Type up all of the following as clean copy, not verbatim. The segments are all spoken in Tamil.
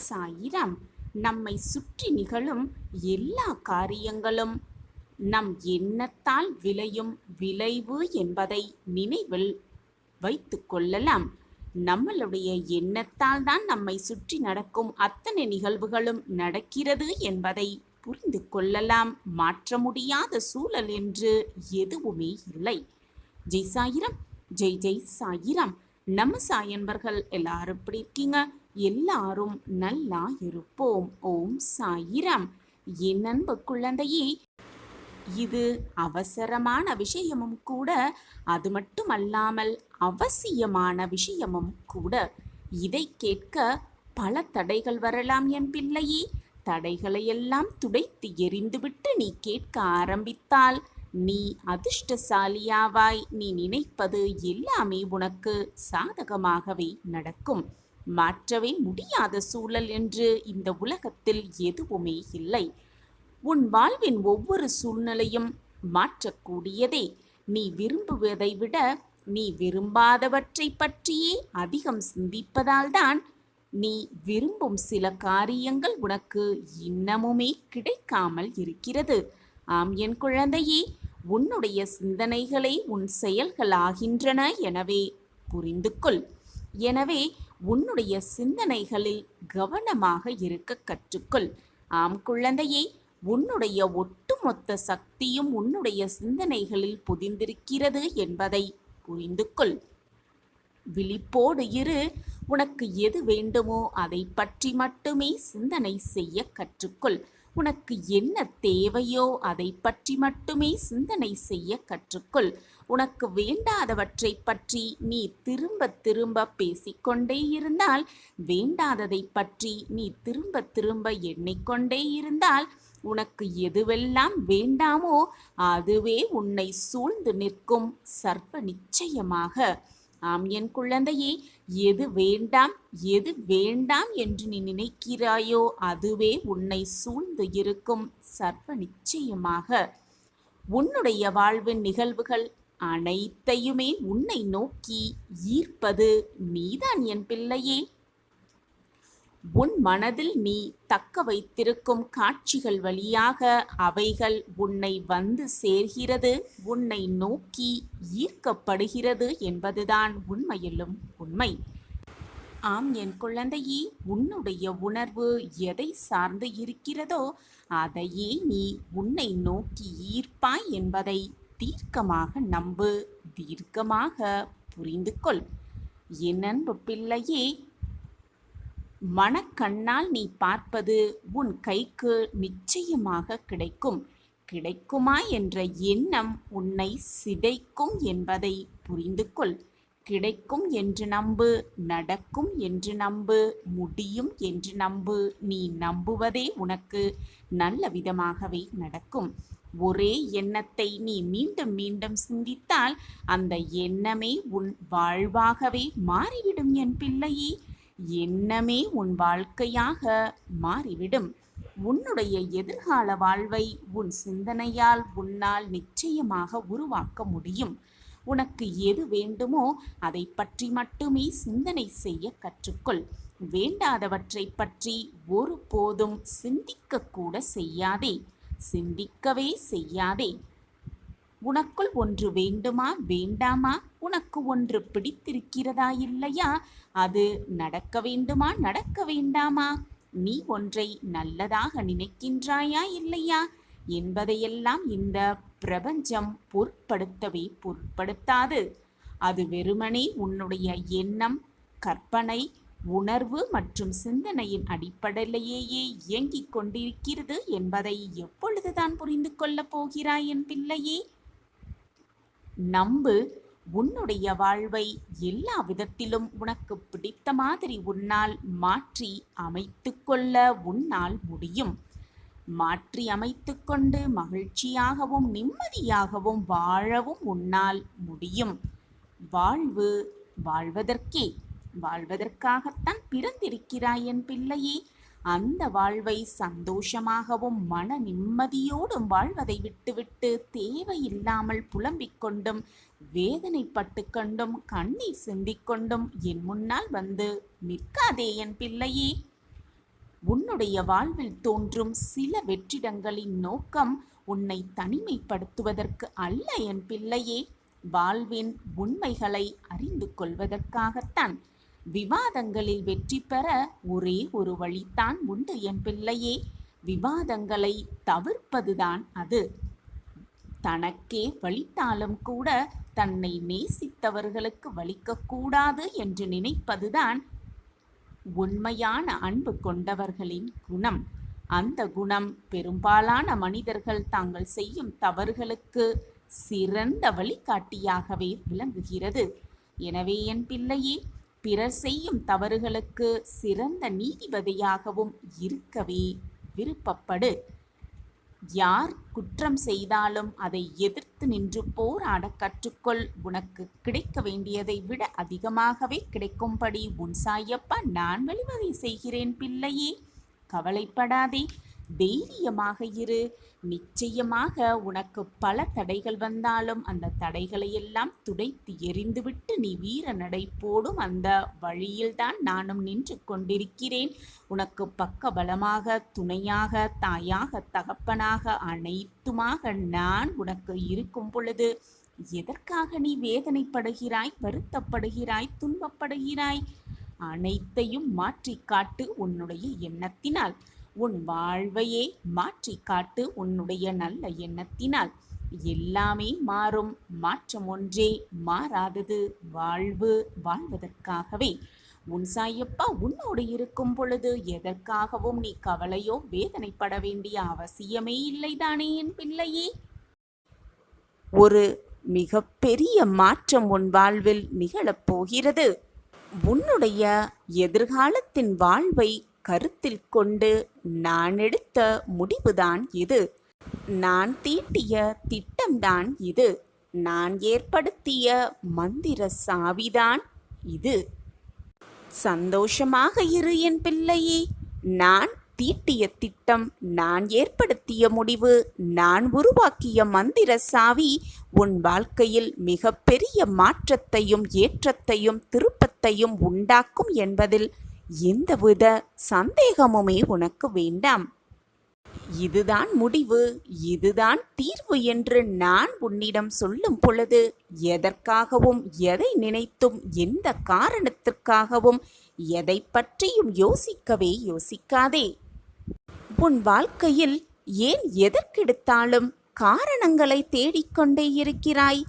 சாயிராம். நம்மை சுற்றி நிகழும் எல்லா காரியங்களும் நம் எண்ணத்தால் விளையும் விளைவு என்பதை நினைவில் வைத்து கொள்ளலாம். நம்மளுடைய எண்ணத்தால் தான் நம்மை சுற்றி நடக்கும் அத்தனை நிகழ்வுகளும் நடக்கிறது என்பதை புரிந்து கொள்ளலாம். மாற்ற முடியாத சூழல் என்று எதுவுமே இல்லை. ஜெய் சாயிராம், ஜெய் ஜெய் சாயிராம். நம்ம சாயன்பர்கள் எல்லாரும் எப்படி இருக்கீங்க? எல்லாரும் நல்லா இருப்போம். ஓம் சாயிராம். என் அன்பு குழந்தையே, இது அவசரமான விஷயமும் கூட, அது மட்டுமல்லாமல் அவசியமான விஷயமும் கூட. இதை கேட்க பல தடைகள் வரலாம் என் பிள்ளையே. தடைகளையெல்லாம் துடைத்து எறிந்துவிட்டு நீ கேட்க ஆரம்பித்தால் நீ அதிர்ஷ்டசாலியாவாய். நீ நினைப்பது எல்லாமே உனக்கு சாதகமாகவே நடக்கும். மாற்றவே முடியாத சூழல் என்று இந்த உலகத்தில் எதுவுமே இல்லை. உன் வாழ்வின் ஒவ்வொரு சூழ்நிலையும் மாற்றக்கூடியதே. நீ விரும்புவதை விட நீ விரும்பாதவற்றை பற்றியே அதிகம் சிந்திப்பதால் தான் நீ விரும்பும் சில காரியங்கள் உனக்கு இன்னமுமே கிடைக்காமல் இருக்கிறது. ஆம் என் குழந்தையே, உன்னுடைய சிந்தனைகளே உன் செயல்களாகின்றன. எனவே புரிந்து கொள். எனவே உன்னுடைய சிந்தனைகளில் கவனமாக இருக்க கற்றுக்கொள். ஆம் குழந்தையே, உன்னுடைய ஒட்டுமொத்த சக்தியும் உன்னுடைய சிந்தனைகளில் பொதிந்திருக்கிறது என்பதை புரிந்து கொள். விழிப்போடு இரு. உனக்கு எது வேண்டுமோ அதை பற்றி மட்டுமே சிந்தனை செய்ய கற்றுக்கொள். உனக்கு என்ன தேவையோ அதை பற்றி மட்டுமே சிந்தனை செய்ய கற்றுக்கொள். உனக்கு வேண்டாதவற்றை பற்றி நீ திரும்ப திரும்ப பேசிக்கொண்டே இருந்தால், வேண்டாததை பற்றி நீ திரும்ப திரும்ப எண்ணிக்கொண்டே இருந்தால், உனக்கு எதுவெல்லாம் வேண்டாமோ அதுவே உன்னை சூழ்ந்து நிற்கும் சர்வ நிச்சயமாக. ஆம் என் குழந்தையே, எது வேண்டாம் எது வேண்டாம் என்று நீ நினைக்கிறாயோ அதுவே உன்னை சூழ்ந்து இருக்கும் சர்வ நிச்சயமாக. உன்னுடைய வாழ்வின் நிகழ்வுகள் அனைத்தையுமே உன்னை நோக்கி ஈர்ப்பது நீதான் என் பிள்ளையே. உன் மனதில் நீ தக்க வைத்திருக்கும் காட்சிகள் வழியாக அவைகள் உன்னை வந்து சேர்கிறது, உன்னை நோக்கி ஈர்க்கப்படுகிறது என்பதுதான் உண்மையிலும் உண்மை. ஆம் என் குழந்தையே, உன்னுடைய உணர்வு எதை சார்ந்து இருக்கிறதோ அதையே நீ உன்னை நோக்கி ஈர்ப்பாய் என்பதை தீர்க்கமாக நம்பு, தீர்க்கமாக புரிந்து கொள். என் அன்பு பிள்ளையே, மனக்கண்ணால் நீ பார்ப்பது உன் கைக்கு நிச்சயமாக கிடைக்கும். கிடைக்குமா என்ற எண்ணம் உன்னை சிதைக்கும் என்பதை புரிந்து கொள். கிடைக்கும் என்று நம்பு, நடக்கும் என்று நம்பு, முடியும் என்று நம்பு. நீ நம்புவதே உனக்கு நல்ல விதமாகவே நடக்கும். ஒரே எண்ணத்தை நீ மீண்டும் மீண்டும் சிந்தித்தால் அந்த எண்ணமே உன் வாழ்வாகவே மாறிவிடும் என் பிள்ளையே. எண்ணமே உன் வாழ்க்கையாக மாறிவிடும். உன்னுடைய எதிர்கால வாழ்வை உன் சிந்தனையால் உன்னால் நிச்சயமாக உருவாக்க முடியும். உனக்கு எது வேண்டுமோ அதை பற்றி மட்டுமே சிந்தனை செய்ய கற்றுக்கொள். வேண்டாதவற்றை பற்றி ஒருபோதும் சிந்திக்க கூட செய்யாதே, சிந்திக்கவே செய்யாதே. உனக்குள் ஒன்று வேண்டுமா வேண்டாமா? உனக்கு ஒன்று பிடித்திருக்கிறதா இல்லையா? அது நடக்க வேண்டுமா நடக்க வேண்டாமா? நீ ஒன்றை நல்லதாக நினைக்கின்றாயா இல்லையா என்பதையெல்லாம் இந்த பிரபஞ்சம் பொருட்படுத்தவே பொருட்படுத்தாது. அது வெறுமனே உன்னுடைய எண்ணம், கற்பனை, உணர்வு மற்றும் சிந்தனையின் அடிப்படையிலேயே இயங்கிக் கொண்டிருக்கிறது என்பதை எப்பொழுதுதான் புரிந்து கொள்ளப் போகிறாய் என் பிள்ளையே? நம்பு. உன்னுடைய வாழ்வை எல்லா விதத்திலும் உனக்கு பிடித்த மாதிரி உன்னால் மாற்றி அமைத்து கொள்ள உன்னால் முடியும். மாற்றி அமைத்து கொண்டு மகிழ்ச்சியாகவும் நிம்மதியாகவும் வாழவும் உன்னால் முடியும். வாழ்வு வாழ்வதற்கே, வாழ்வதற்காகத்தான் பிறந்திருக்கிறாய் என் பிள்ளையே. அந்த வாழ்வை சந்தோஷமாகவும் மன நிம்மதியோடும் வாழ்வதை விட்டுவிட்டு தேவையில்லாமல் புலம்பிக் கொண்டும் வேதனைப்பட்டு கொண்டும் கண்ணீர் சிந்திக்கொண்டும் என் முன்னால் வந்து நிற்காதே என் பிள்ளையே. உன்னுடைய வாழ்வில் தோன்றும் சில வெற்றிடங்களின் நோக்கம் உன்னை தனிமைப்படுத்துவதற்கு அல்ல என் பிள்ளையே, வாழ்வின் உண்மைகளை அறிந்து கொள்வதற்காகத்தான். விவாதங்களில் வெற்றி பெற ஒரே ஒரு வழிதான் உண்டு என் பிள்ளையே, விவாதங்களை தவிர்ப்பதுதான் அது. தனக்கே வலித்தாலும் கூட தன்னை நேசித்தவர்களுக்கு வலிக்கக்கூடாது என்று நினைப்பதுதான் உண்மையான அன்பு கொண்டவர்களின் குணம். அந்த குணம் பெரும்பாலான மனிதர்கள் தாங்கள் செய்யும் தவறுகளுக்கு சிறந்த வழிகாட்டியாகவே விளங்குகிறது. எனவே என் பிள்ளையே, பிறர் செய்யும் தவறுகளுக்கு சிறந்த நீதிபதியாகவும் இருக்கவே விருப்பப்படு. யார் குற்றம் செய்தாலும் அதை எதிர்த்து நின்று போராட கற்றுக்கொள். உனக்கு கிடைக்க வேண்டியதை விட அதிகமாகவே கிடைக்கும்படி உன் சாயப்பா நான் வழிவகை செய்கிறேன் பிள்ளையே. கவலைப்படாதே, தைரியமாக இரு. நிச்சயமாக உனக்கு பல தடைகள் வந்தாலும் அந்த தடைகளை எல்லாம் துடைத்து எறிந்துவிட்டு நீ வீர நடை போடும் அந்த வழியில்தான் நானும் நின்று கொண்டிருக்கிறேன். உனக்கு பக்க பலமாக, துணையாக, தாயாக, தகப்பனாக, அனைத்துமாக நான் உனக்கு இருக்கும் பொழுது எதற்காக நீ வேதனைப்படுகிறாய், வருத்தப்படுகிறாய், துன்பப்படுகிறாய்? அனைத்தையும் மாற்றி காட்டு உன்னுடைய எண்ணத்தினால். உன் வாழ்வையே மாற்றி காட்டு உன்னுடைய நல்ல எண்ணத்தினால். எல்லாமே மாறும். மாற்றம் ஒன்றே மாறாதது. வாழ்வு வாழ்வதற்காகவே. உன் சாயப்பா உன்னோடு இருக்கும் பொழுது எதற்காகவும் நீ கவலையோ வேதனைப்பட வேண்டிய அவசியமே இல்லைதானே என் பிள்ளையே. ஒரு மிகப்பெரிய மாற்றம் உன் வாழ்வில் நிகழப்போகிறது. உன்னுடைய எதிர்காலத்தின் வாழ்வை கருத்தில் கொண்டு நான் எடுத்த முடிவுதான் இது. நான் தீட்டிய திட்டம்தான் இது. நான் ஏற்படுத்திய மந்திர சாவிதான் இது. சந்தோஷமாக இரு என் பிள்ளையே. நான் தீட்டிய திட்டம், நான் ஏற்படுத்திய முடிவு, நான் உருவாக்கிய மந்திர சாவி உன் வாழ்க்கையில் மிகப்பெரிய மாற்றத்தையும் ஏற்றத்தையும் திருப்பத்தையும் உண்டாக்கும் என்பதில் எந்தவித சந்தேகமுமே உனக்கு வேண்டாம். இதுதான் முடிவு, இதுதான் தீர்வு என்று நான் உன்னிடம் சொல்லும் பொழுது எதற்காகவும், எதை நினைத்தும், எந்த காரணத்திற்காகவும் எதை பற்றியும் யோசிக்கவே யோசிக்காதே. உன் வாழ்க்கையில் ஏன் எதற்கெடுத்தாலும் காரணங்களை தேடிக்கொண்டே இருக்கிறாய்?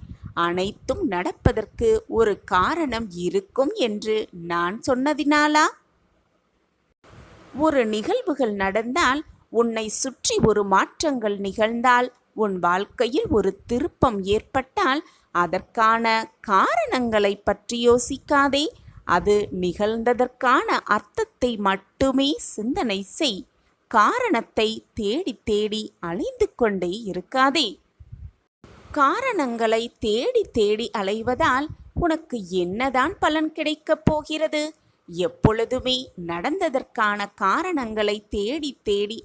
அனைத்தும் நடப்பதற்கு ஒரு காரணம் இருக்கும் என்று நான் சொன்னதினாலா? ஒரு நிகழ்வுகள் நடந்தால், உன்னை சுற்றி ஒரு மாற்றங்கள் நிகழ்ந்தால், உன் வாழ்க்கையில் ஒரு திருப்பம் ஏற்பட்டால் அதற்கான காரணங்களை பற்றி யோசிக்காதே. அது நிகழ்ந்ததற்கான அர்த்தத்தை மட்டுமே சிந்தனை செய். காரணத்தை தேடி தேடி அலைந்து கொண்டே இருக்காதே. காரணங்களை தேடி தேடி அலைவதால் உனக்கு என்னதான் பலன் கிடைக்கப் போகிறது? எப்பொழுதுமே நடந்ததற்கான காரணங்களை தேடி தேடி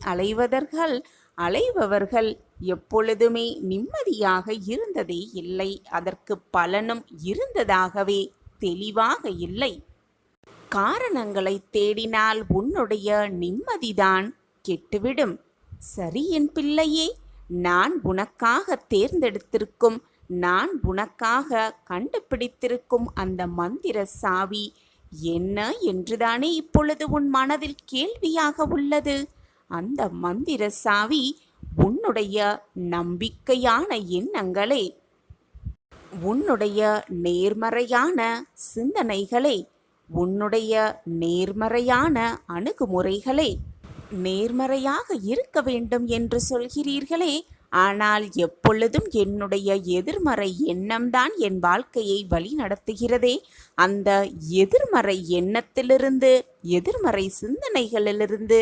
அலைபவர்கள் எப்பொழுதுமே நிம்மதியாக இருந்ததே இல்லை. அதற்கு பலனும் இருந்ததாகவே தெளிவாக இல்லை. காரணங்களை தேடினால் உன்னுடைய நிம்மதிதான் கெட்டுவிடும். சரி என் பிள்ளையே, நான் உனக்காக தேர்ந்தெடுத்திருக்கும், நான் உனக்காக கண்டுபிடித்திருக்கும் அந்த மந்திர சாவி என்ன என்றுதானே இப்பொழுது உன் மனதில் கேள்வியாக உள்ளது. அந்த மந்திர சாவி உன்னுடைய நம்பிக்கையான எண்ணங்களே, உன்னுடைய நேர்மறையான சிந்தனைகளே, உன்னுடைய நேர்மறையான அணுகுமுறைகளே. நேர்மறையாக இருக்க வேண்டும் என்று சொல்கிறீர்களே, ஆனால் எப்பொழுதும் என்னுடைய எதிர்மறை எண்ணம்தான் என் வாழ்க்கையை வழி நடத்துகிறதே. அந்த எதிர்மறை எண்ணத்திலிருந்து, எதிர்மறை சிந்தனைகளிலிருந்து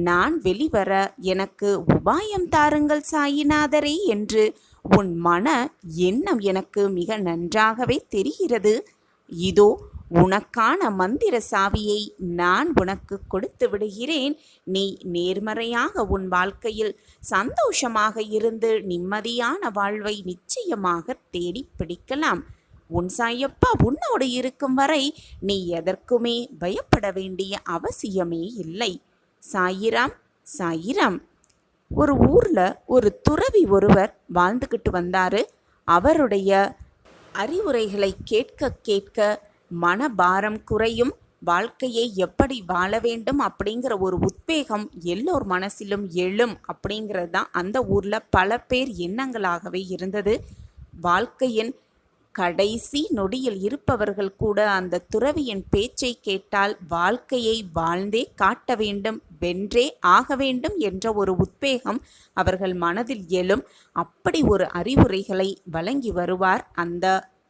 நான் வெளிவர எனக்கு உபாயம் தாருங்கள் சாயிநாதரே என்று உன் மன எண்ணம் எனக்கு மிக நன்றாகவே தெரிகிறது. இதோ உனக்கான மந்திர சாவியை நான் உனக்கு கொடுத்து விடுகிறேன். நீ நேர்மறையாக உன் வாழ்க்கையில் சந்தோஷமாக இருந்து நிம்மதியான வாழ்வை நிச்சயமாக தேடி பிடிக்கலாம். உன் சாயப்பா உன்னோடு இருக்கும் வரை நீ எதற்குமே பயப்பட வேண்டிய அவசியமே இல்லை. சாயிராம் சாயிராம். ஒரு ஊர்ல ஒரு துறவி ஒருவர் வாழ்ந்துக்கிட்டு வந்தாரு. அவருடைய அறிவுரைகளை கேட்க கேட்க மனபாரம் குறையும், வாழ்க்கையை எப்படி வாழ வேண்டும் அப்படிங்கிற ஒரு உத்வேகம் எல்லோர் மனசிலும் எழும் அப்படிங்கிறது தான் அந்த ஊரில் பல பேர் எண்ணங்களாகவே இருந்தது. வாழ்க்கையின் கடைசி நொடியில் இருப்பவர்கள் கூட அந்த துறவியின் பேச்சை கேட்டால் வாழ்க்கையை வாழ்ந்தே காட்ட வேண்டும், வென்றே ஆக வேண்டும் என்ற ஒரு உத்வேகம் அவர்கள் மனதில் எழும். அப்படி ஒரு அறிவுரைகளை வழங்கி வருவார் அந்த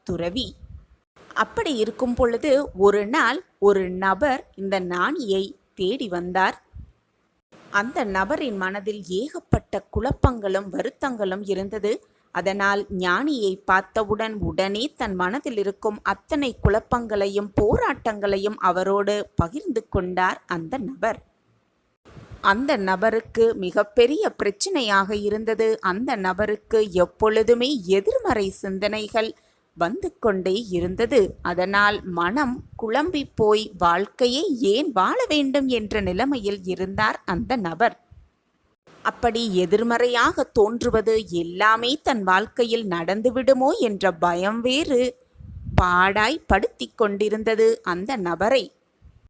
துறவி. அப்படி இருக்கும் பொழுது ஒரு நாள் ஒரு நபர் இந்த ஞானியை தேடி வந்தார். அந்த நபரின் மனதில் ஏகப்பட்ட குழப்பங்களும் வருத்தங்களும் இருந்தது. அதனால் ஞானியை பார்த்தவுடன் உடனே தன் மனதில் இருக்கும் அத்தனை குழப்பங்களையும் போராட்டங்களையும் அவரோடு பகிர்ந்து கொண்டார் அந்த நபர். அந்த நபருக்கு மிகப்பெரிய பிரச்சனையாக இருந்தது. அந்த நபருக்கு எப்பொழுதுமே எதிர்மறை சிந்தனைகள் வந்து கொண்டே இருந்தது. அதனால் மனம் குழம்பி போய் வாழ்க்கையை ஏன் வாழ வேண்டும் என்ற நிலைமையில் இருந்தார் அந்த நபர். அப்படி எதிர்மறையாக தோன்றுவது எல்லாமே தன் வாழ்க்கையில் நடந்துவிடுமோ என்ற பயம் வேறு பாடாய் படுத்தி கொண்டிருந்தது அந்த நபரை.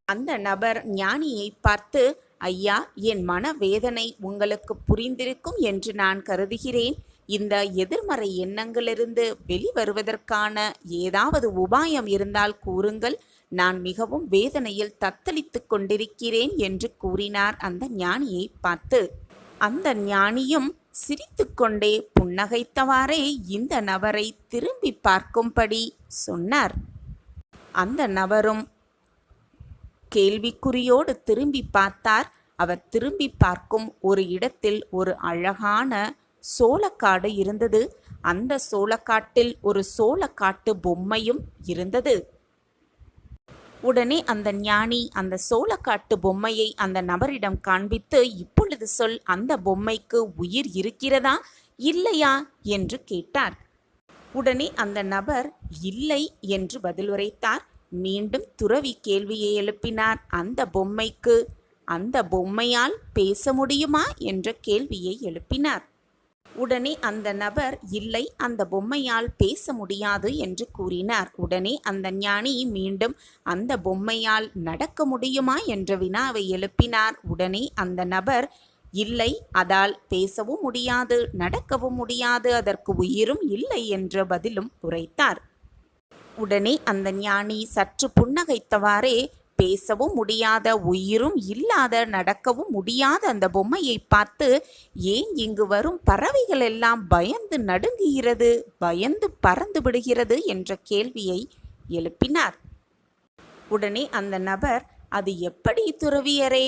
அந்த நபர் ஞானியை பார்த்து, ஐயா, என் மனவேதனை உங்களுக்கு புரிந்திருக்கும் என்று நான் கருதுகிறேன். இந்த எதிர்மறை எண்ணங்களிலிருந்து வெளிவருவதற்கான ஏதாவது உபாயம் இருந்தால் கூறுங்கள். நான் மிகவும் வேதனையில் தத்தளித்து கொண்டிருக்கிறேன் என்று கூறினார் அந்த ஞானியை பார்த்து. அந்த ஞானியும் சிரித்துக்கொண்டே புன்னகைத்தவாறே இந்த நபரை திரும்பி பார்க்கும்படி சொன்னார். அந்த நபரும் கேள்விக்குறியோடு திரும்பி பார்த்தார். அவர் திரும்பி பார்க்கும் ஒரு இடத்தில் ஒரு அழகான சோளக்காடு இருந்தது. அந்த சோளக்காட்டில் ஒரு சோளக்காட்டு பொம்மையும் இருந்தது. உடனே அந்த ஞானி அந்த சோளக்காட்டு பொம்மையை அந்த நபரிடம் காண்பித்து, இப்பொழுது சொல், அந்த பொம்மைக்கு உயிர் இருக்கிறதா இல்லையா என்று கேட்டார். உடனே அந்த நபர் இல்லை என்று பதில் உரைத்தார். மீண்டும் துறவி கேள்வியை எழுப்பினார். அந்த பொம்மையால் பேச முடியுமா என்ற கேள்வியை எழுப்பினார். உடனே அந்த நபர் இல்லை, அந்த பொம்மையால் பேச முடியாது என்று கூறினார். உடனே அந்த ஞானி மீண்டும் அந்த பொம்மையால் நடக்க முடியுமா என்ற வினாவை எழுப்பினார். உடனே அந்த நபர் இல்லை, அதால் பேசவும் முடியாது, நடக்கவும் முடியாது, அதற்கு உயிரும் இல்லை என்ற பதிலும் உரைத்தார். உடனே அந்த ஞானி சற்று புன்னகைத்தவாறே, பேசவும் முடியாத, உயிரும் இல்லாத, நடக்கவும் முடியாத அந்த பொம்மையை பார்த்து, ஏன் இங்கு வரும் பறவைகள் எல்லாம் பயந்து நடுங்குகிறது, பயந்து பறந்து விடுகிறது என்ற கேள்வியை எழுப்பினார். உடனே அந்த நபர், அது எப்படி துறவியரே?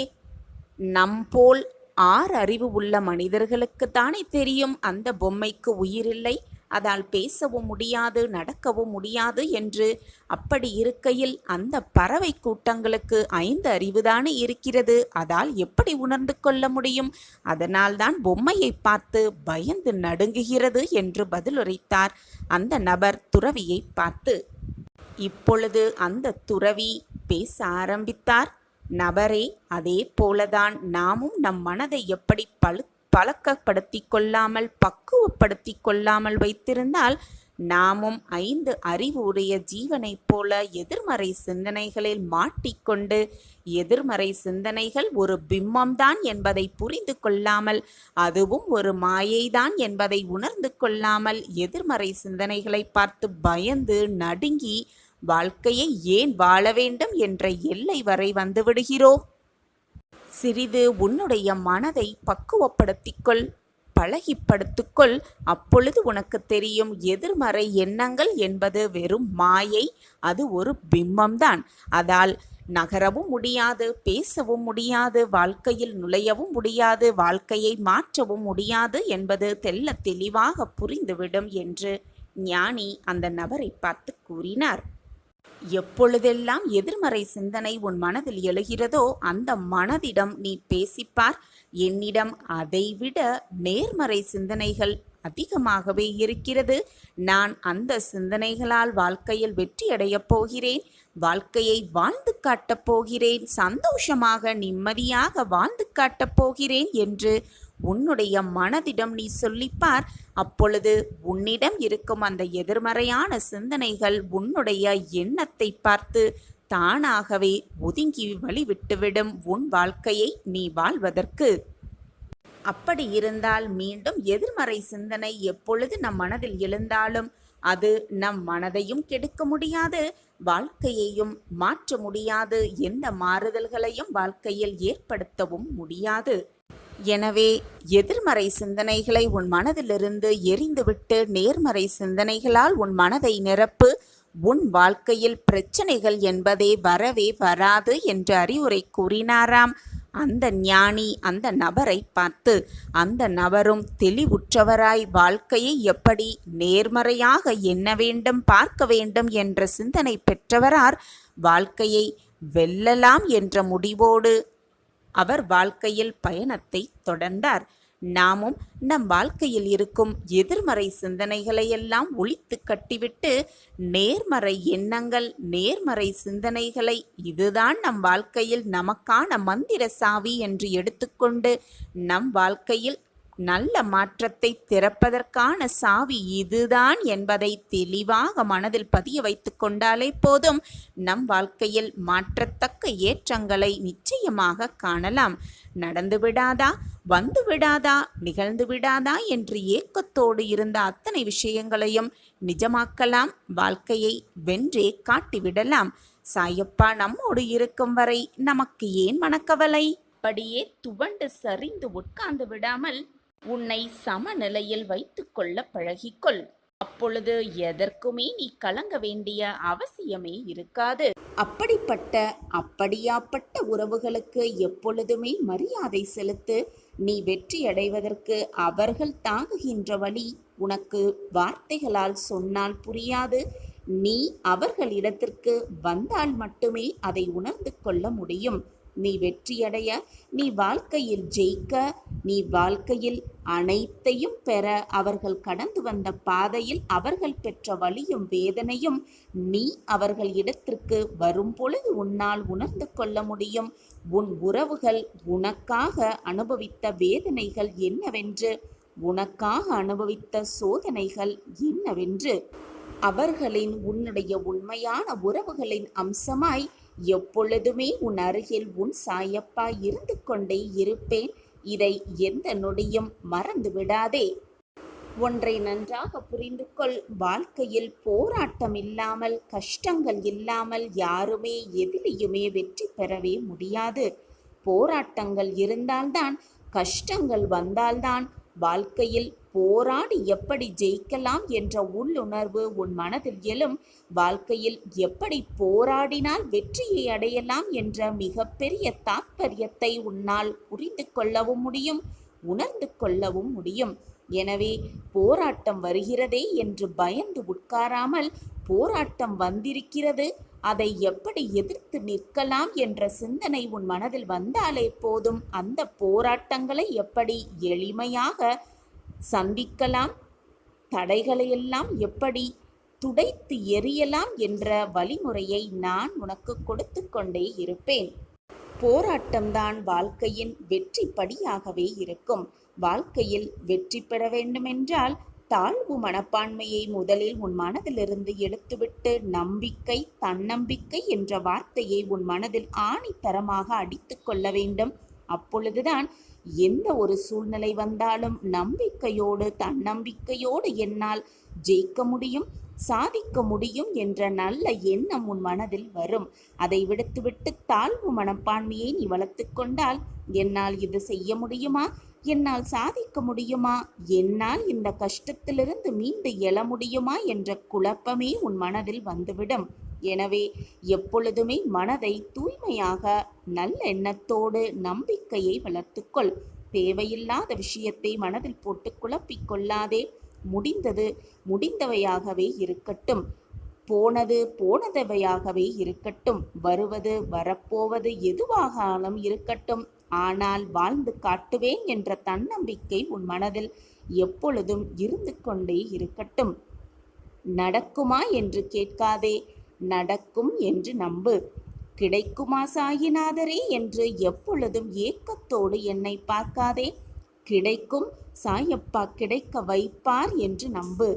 நம்போல் 6 அறிவு உள்ள மனிதர்களுக்குத்தானே தெரியும் அந்த பொம்மைக்கு உயிரில்லை, அதால் பேசவும் முடியாது, நடக்கவும் முடியாது என்று. அப்படி இருக்கையில் அந்த பறவை கூட்டங்களுக்கு 5 அறிவுதானே இருக்கிறது, அதால் எப்படி உணர்ந்து கொள்ள முடியும்? அதனால்தான் பொம்மையை பார்த்து பயந்து நடுங்குகிறது என்று பதிலுரைத்தார் அந்த நபர் துறவியை பார்த்து. இப்பொழுது அந்த துறவி பேச ஆரம்பித்தார். நபரே, அதே போலதான் நாமும் நம் மனதை எப்படி பழக்கப்படுத்தி கொள்ளாமல், பக்குவப்படுத்தி கொள்ளாமல் வைத்திருந்தால் நாமும் 5 அறிவு உடைய ஜீவனைப் போல எதிர்மறை சிந்தனைகளில் மாட்டிக்கொண்டு, எதிர்மறை சிந்தனைகள் ஒரு பிம்பம்தான் என்பதை புரிந்து கொள்ளாமல், அதுவும் ஒரு மாயைதான் என்பதை உணர்ந்து கொள்ளாமல், எதிர்மறை சிந்தனைகளை பார்த்து பயந்து நடுங்கி வாழ்க்கையை ஏன் வாழ வேண்டும் என்ற எல்லை வரை வந்துவிடுகிறோம். சிறிது உன்னுடைய மனதை பக்குவப்படுத்திக்கொள், பழகிப்படுத்திக்கொள். அப்பொழுது உனக்கு தெரியும், எதிர்மறை எண்ணங்கள் என்பது வெறும் மாயை, அது ஒரு பிம்பம்தான். அதால் நகரவும் முடியாது, பேசவும் முடியாது, வாழ்க்கையில் நுழையவும் முடியாது, வாழ்க்கையை மாற்றவும் முடியாது என்பது தெள்ளத் தெளிவாக புரிந்துவிடும் என்று ஞானி அந்த நபரை பார்த்து கூறினார். எப்பொழுதெல்லாம் எதிர்மறை சிந்தனை உன் மனதில் எழுகிறதோ அந்த மனதிடம் நீ பேசிப்பார். என்னிடம் அதைவிட நேர்மறை சிந்தனைகள் அதிகமாகவே இருக்கிறது. நான் அந்த சிந்தனைகளால் வாழ்க்கையில் வெற்றியடையப் போகிறேன், வாழ்க்கையை வாழ்ந்து காட்டப் போகிறேன், சந்தோஷமாக நிம்மதியாக வாழ்ந்து காட்டப் போகிறேன் என்று உன்னுடைய மனதிடம் நீ சொல்லிப்பார். அப்பொழுது உன்னிடம் இருக்கும் அந்த எதிர்மறையான சிந்தனைகள் உன்னுடைய எண்ணத்தை பார்த்து தானாகவே ஒதுங்கி வழிவிட்டுவிடும் உன் வாழ்க்கையை நீ வாழ்வதற்கு. அப்படி இருந்தால் மீண்டும் எதிர்மறை சிந்தனை எப்பொழுது நம் மனதில் எழுந்தாலும் அது நம் மனதையும் கெடுக்க முடியாது, வாழ்க்கையையும் மாற்ற முடியாது, எந்த மாறுதல்களையும் வாழ்க்கையில் ஏற்படுத்தவும் முடியாது. எனவே எதிர்மறை சிந்தனைகளை உன் மனதிலிருந்து எரிந்துவிட்டு நேர்மறை சிந்தனைகளால் உன் மனதை நிரப்பு. உன் வாழ்க்கையில் பிரச்சனைகள் என்பதே வரவே வராது என்று அறிவுரை கூறினாராம். அந்த ஞானி அந்த நபரை பார்த்து, அந்த நபரும் தெளிவுற்றவராய் வாழ்க்கையை எப்படி நேர்மறையாக எண்ண வேண்டும், பார்க்க வேண்டும் என்ற சிந்தனை பெற்றவரார் வாழ்க்கையை வெல்லலாம் என்ற முடிவோடு அவர் வாழ்க்கையில் பயணத்தை தொடர்ந்தார். நாமும் நம் வாழ்க்கையில் இருக்கும் எதிர்மறை சிந்தனைகளையெல்லாம் ஒழித்து கட்டிவிட்டு நேர்மறை எண்ணங்கள், நேர்மறை சிந்தனைகளை இதுதான் நம் வாழ்க்கையில் நமக்கான மந்திர சாவி என்று எடுத்துக்கொண்டு நம் வாழ்க்கையில் நல்ல மாற்றத்தை திறப்பதற்கான சாவி இதுதான் என்பதை தெளிவாக மனதில் பதிய வைத்து கொண்டாலே போதும், நம் வாழ்க்கையில் மாற்றத்தக்க ஏற்றங்களை நிச்சயமாக காணலாம். நடந்து விடாதா, வந்து விடாதா, நிகழ்ந்து விடாதா என்று ஏக்கத்தோடு இருந்த அத்தனை விஷயங்களையும் நிஜமாக்கலாம், வாழ்க்கையை வென்றே காட்டிவிடலாம். சாயப்பா நம்மோடு இருக்கும் வரை நமக்கு ஏன் மனக்கவலை? அப்படியே துவண்டு சரிந்து உட்கார்ந்து விடாமல் உன்னை சமநிலையில் வைத்துக் கொள்ள பழகிக்கொள். அப்பொழுது எதற்குமே நீ கலங்க வேண்டிய அவசியமே இருக்காது. அப்படியாப்பட்ட உறவுகளுக்கு எப்பொழுதுமே மரியாதை செலுத்து. நீ வெற்றியடைவதற்கு அவர்கள் தாங்குகின்ற வழி உனக்கு வார்த்தைகளால் சொன்னால் புரியாது. நீ அவர்களிடத்திற்கு வந்தால் மட்டுமே அதை உணர்ந்து கொள்ள முடியும். நீ வெற்றியடைய, நீ வாழ்க்கையில் ஜெயிக்க, நீ வாழ்க்கையில் அனைத்தையும் பெற அவர்கள் கடந்து வந்த பாதையில் அவர்கள் பெற்ற வலியும் வேதனையும் நீ அவர்கள் இடத்திற்கு வரும் பொழுது உன்னால் உணர்ந்து கொள்ள முடியும். உன் உறவுகள் உனக்காக அனுபவித்த வேதனைகள் என்னவென்று, உனக்காக அனுபவித்த சோதனைகள் என்னவென்று. அவர்களின் உன்னுடைய உண்மையான உறவுகளின் அம்சமாய் எப்பொழுதுமே உன் அருகில் உன் சாயப்பா இருந்து கொண்டே இருப்பேன். இதை எந்த நொடியும் மறந்து விடாதே. ஒன்றை நன்றாக புரிந்து கொள். வாழ்க்கையில் போராட்டம் இல்லாமல், கஷ்டங்கள் இல்லாமல் யாருமே எதிலையுமே வெற்றி பெறவே முடியாது. போராட்டங்கள் இருந்தால்தான், கஷ்டங்கள் வந்தால்தான் வாழ்க்கையில் போராடி எப்படி ஜெயிக்கலாம் என்ற உள்ளுணர்வு உன் மனதில் எழும். வாழ்க்கையில் எப்படி போராடினால் வெற்றியை அடையலாம் என்ற மிகப்பெரிய தாற்பயத்தை உன்னால் புரிந்து கொள்ளவும் முடியும், உணர்ந்து கொள்ளவும் முடியும். எனவே போராட்டம் வருகிறதே என்று பயந்து உட்காராமல், போராட்டம் வந்திருக்கிறது, அதை எப்படி எதிர்த்து நிற்கலாம் என்ற சிந்தனை உன் மனதில் வந்தாலே போதும், அந்த போராட்டங்களை எப்படி எளிமையாக சந்திக்கலாம், தடைகளையெல்லாம் எப்படி துடைத்து எறியலாம் என்ற வழிமுறையை நான் உனக்கு கொடுத்து கொண்டே இருப்பேன். போராட்டம்தான் வாழ்க்கையின் வெற்றி படியாகவே இருக்கும். வாழ்க்கையில் வெற்றி பெற வேண்டுமென்றால் தாழ்வு மனப்பான்மையை முதலில் உன் மனதிலிருந்து எடுத்துவிட்டு நம்பிக்கை, தன்னம்பிக்கை என்ற வார்த்தையை உன் மனதில் ஆணித்தரமாக அடித்து கொள்ள வேண்டும். அப்பொழுதுதான் எந்த ஒரு சூழ்நிலை வந்தாலும் நம்பிக்கையோடு, தன்னம்பிக்கையோடு என்னால் ஜெயிக்க முடியும், சாதிக்க முடியும் என்ற நல்ல எண்ணம் உன் மனதில் வரும். அதை விடுத்துவிட்டு தாழ்வு மனப்பான்மையை நீ வளர்த்து கொண்டால், என்னால் இது செய்ய முடியுமா, என்னால் சாதிக்க முடியுமா, என்னால் இந்த கஷ்டத்திலிருந்து மீண்டு எழ முடியுமா என்ற குழப்பமே உன் மனதில் வந்துவிடும். எனவே எப்பொழுதுமே மனதை தூய்மையாக நல்ல எண்ணத்தோடு நம்பிக்கையை வளர்த்துக்கொள். தேவையில்லாத விஷயத்தை மனதில் போட்டு குழப்பிக் கொள்ளாதே. முடிந்தது முடிந்தவையாகவே இருக்கட்டும், போனது போனதவையாகவே இருக்கட்டும், வருவது வரப்போவது எதுவாகாலும் இருக்கட்டும், ஆனால் வாழ்ந்து காட்டுவேன் என்ற தன்னம்பிக்கை உன் மனதில் எப்பொழுதும் இருந்து கொண்டே இருக்கட்டும். நடக்குமா என்று கேட்காதே, நடக்கும் என்று நம்பு. கிடைக்குமா சாயிநாதரே என்று எப்பொழுதும் ஏக்கத்தோடு என்னை பார்க்காதே. கிடைக்கும், சாயப்பா கிடைக்க வைப்பார் என்று நம்பு.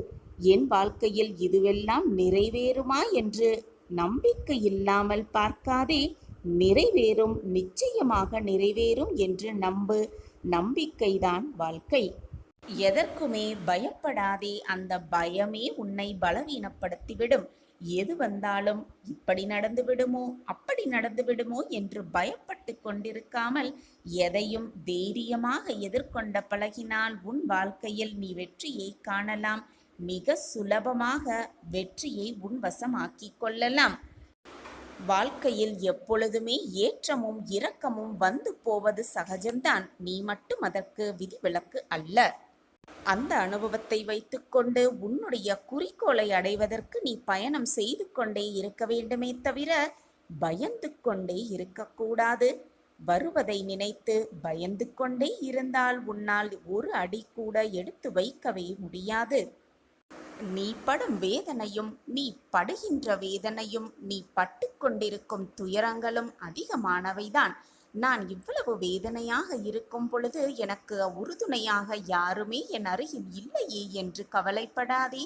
என் வாழ்க்கையில் இதுவெல்லாம் நிறைவேறுமா என்று நம்பிக்கை இல்லாமல் பார்க்காதே. நிறைவேறும், நிச்சயமாக நிறைவேறும் என்று நம்பு. நம்பிக்கைதான் வாழ்க்கை. எதற்குமே பயப்படாதே. அந்த பயமே உன்னை பலவீனப்படுத்திவிடும். எது வந்தாலும் இப்படி நடந்து விடுமோ அப்படி நடந்து விடுமோ என்று பயப்பட்டு கொண்டிருக்காமல் எதையும் தைரியமாக எதிர்கொண்ட பழகினால் உன் வாழ்க்கையில் நீ வெற்றியை காணலாம். மிக சுலபமாக வெற்றியை உன் வசமாக்கிக் கொள்ளலாம். வாழ்க்கையில் எப்பொழுதுமே ஏற்றமும் இரக்கமும் வந்து போவது சகஜம்தான். நீ மட்டும் அதற்கு விதிவிலக்கு அல்ல. அந்த அனுபவத்தை வைத்துக்கொண்டு உன்னுடைய குறிக்கோளை அடைவதற்கு நீ பயணம் செய்து கொண்டே இருக்க வேண்டுமே தவிர பயந்து கொண்டே இருக்கக்கூடாது. வருவதை நினைத்து பயந்து கொண்டே இருந்தால் உன்னால் ஒரு அடி கூட எடுத்து வைக்கவே முடியாது. நீ படும் வேதனையும், நீ படுகின்ற வேதனையும், நீ பட்டு கொண்டிருக்கும் துயரங்களும் அதிகமானவைதான். நான் இவ்வளவு வேதனையாக இருக்கும் பொழுது எனக்கு உறுதுணையாக யாருமே என் அருகில் இல்லையே என்று கவலைப்படாதே.